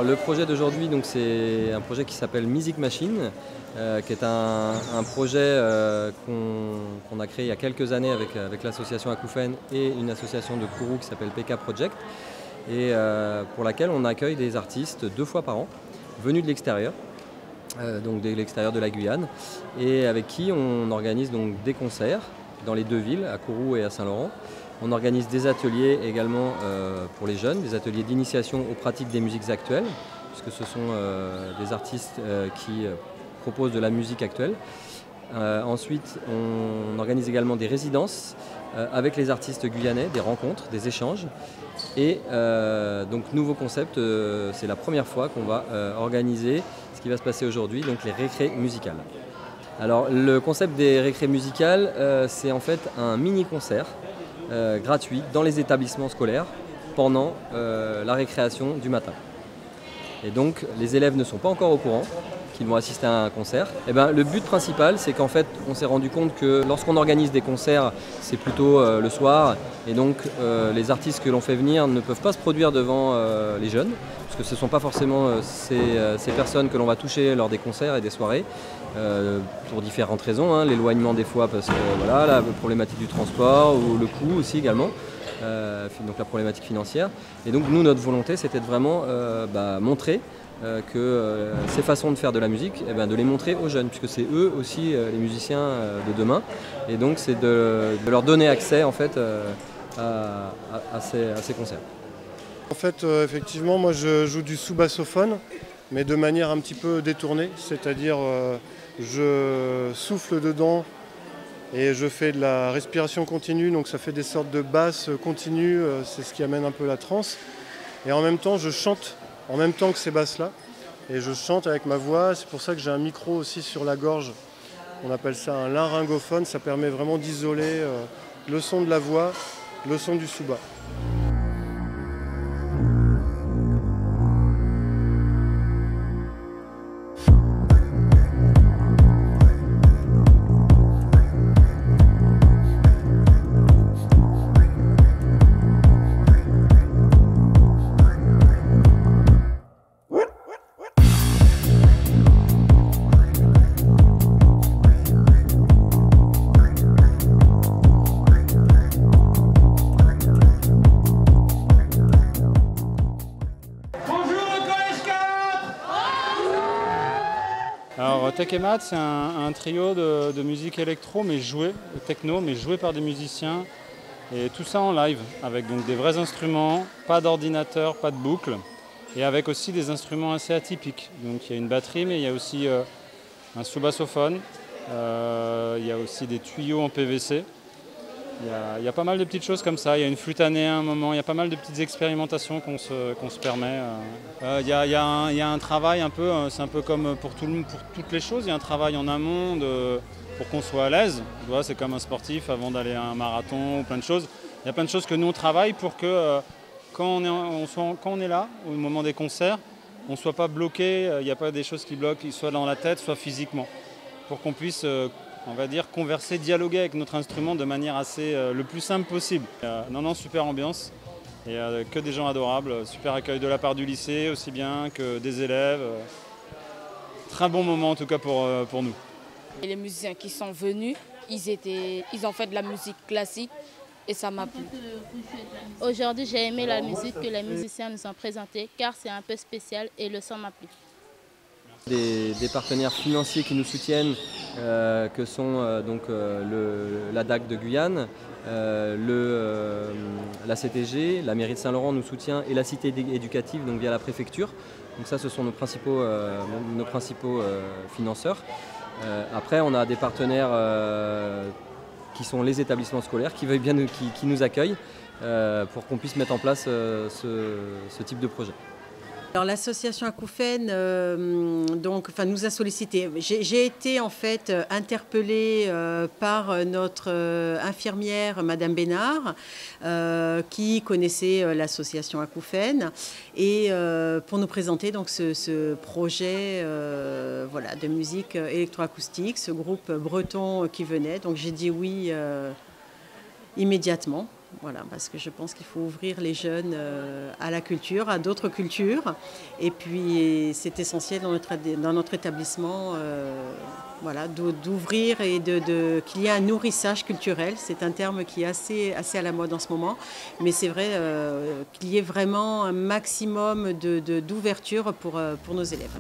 Alors le projet d'aujourd'hui, c'est un projet qui s'appelle Music Machine, qui est un projet qu'on a créé il y a quelques années avec l'association Acouphènes et une association de Kourou qui s'appelle PK Project, et pour laquelle on accueille des artistes 2 fois par an, venus de l'extérieur, donc de l'extérieur de la Guyane, et avec qui on organise donc des concerts dans les 2 villes, à Kourou et à Saint-Laurent. On organise des ateliers également pour les jeunes, des ateliers d'initiation aux pratiques des musiques actuelles, puisque ce sont des artistes qui proposent de la musique actuelle. Ensuite, on organise également des résidences avec les artistes guyanais, des rencontres, des échanges. Et donc nouveau concept, c'est la première fois qu'on va organiser ce qui va se passer aujourd'hui, donc les récrés musicales. Alors le concept des récrés musicales, c'est en fait un mini-concert gratuit dans les établissements scolaires pendant la récréation du matin. Et donc les élèves ne sont pas encore au courant qu'ils vont assister à un concert. Et le but principal, c'est qu'en fait on s'est rendu compte que lorsqu'on organise des concerts, c'est plutôt le soir, et donc les artistes que l'on fait venir ne peuvent pas se produire devant les jeunes, parce que ce ne sont pas forcément ces personnes que l'on va toucher lors des concerts et des soirées, pour différentes raisons, hein, l'éloignement des fois parce que voilà, la problématique du transport ou le coût aussi également, donc la problématique financière. Et donc nous, notre volonté, c'était de vraiment montrer que ces façons de faire de la musique, de les montrer aux jeunes, puisque c'est eux aussi les musiciens de demain, et donc c'est de leur donner accès en fait à ces concerts. En fait, effectivement, moi je joue du sous-bassophone, mais de manière un petit peu détournée, c'est-à-dire je souffle dedans et je fais de la respiration continue, donc ça fait des sortes de basses continues, c'est ce qui amène un peu la transe. Et en même temps, je chante en même temps que ces basses-là, et je chante avec ma voix. C'est pour ça que j'ai un micro aussi sur la gorge, on appelle ça un laryngophone, ça permet vraiment d'isoler le son de la voix, le son du sous-bas. Alors Tech et Math, c'est un trio de musique électro, mais techno, mais joué par des musiciens. Et tout ça en live, avec donc des vrais instruments, pas d'ordinateur, pas de boucle, et avec aussi des instruments assez atypiques. Donc il y a une batterie, mais il y a aussi un sous-bassophone, il y a aussi des tuyaux en PVC. Il y a pas mal de petites choses comme ça, il y a une flûte à nez à un moment, il y a pas mal de petites expérimentations qu'on se permet. Il y a un travail un peu, c'est un peu comme pour toutes les choses, il y a un travail en amont pour qu'on soit à l'aise. C'est comme un sportif avant d'aller à un marathon ou plein de choses. Il y a plein de choses que nous on travaille pour que quand on est là, au moment des concerts, on ne soit pas bloqué, il n'y a pas des choses qui bloquent, soit dans la tête, soit physiquement, pour qu'on puisse on va dire converser, dialoguer avec notre instrument de manière assez le plus simple possible. Non, super ambiance, et que des gens adorables, super accueil de la part du lycée aussi bien que des élèves. Très bon moment en tout cas pour nous. Et les musiciens qui sont venus, ils ont fait de la musique classique et ça m'a plu. Aujourd'hui, j'ai aimé la musique que les musiciens nous ont présentée car c'est un peu spécial et le son m'a plu. Des partenaires financiers qui nous soutiennent, que sont la DAC de Guyane, la CTG, la mairie de Saint-Laurent nous soutient, et la cité éducative, donc via la préfecture. Donc ça, ce sont nos principaux financeurs. Après, on a des partenaires qui sont les établissements scolaires qui veuillent bien qui nous accueillent pour qu'on puisse mettre en place ce type de projet. Alors l'association Acouphènes nous a sollicité. J'ai été en fait interpellée par notre infirmière, Madame Bénard, qui connaissait l'association Acouphènes, et pour nous présenter donc ce projet de musique électroacoustique, ce groupe breton qui venait. Donc j'ai dit oui immédiatement. Voilà, parce que je pense qu'il faut ouvrir les jeunes à la culture, à d'autres cultures. Et puis c'est essentiel dans notre établissement voilà, d'ouvrir et qu'il y ait un nourrissage culturel. C'est un terme qui est assez à la mode en ce moment. Mais c'est vrai qu'il y ait vraiment un maximum d'ouverture pour nos élèves.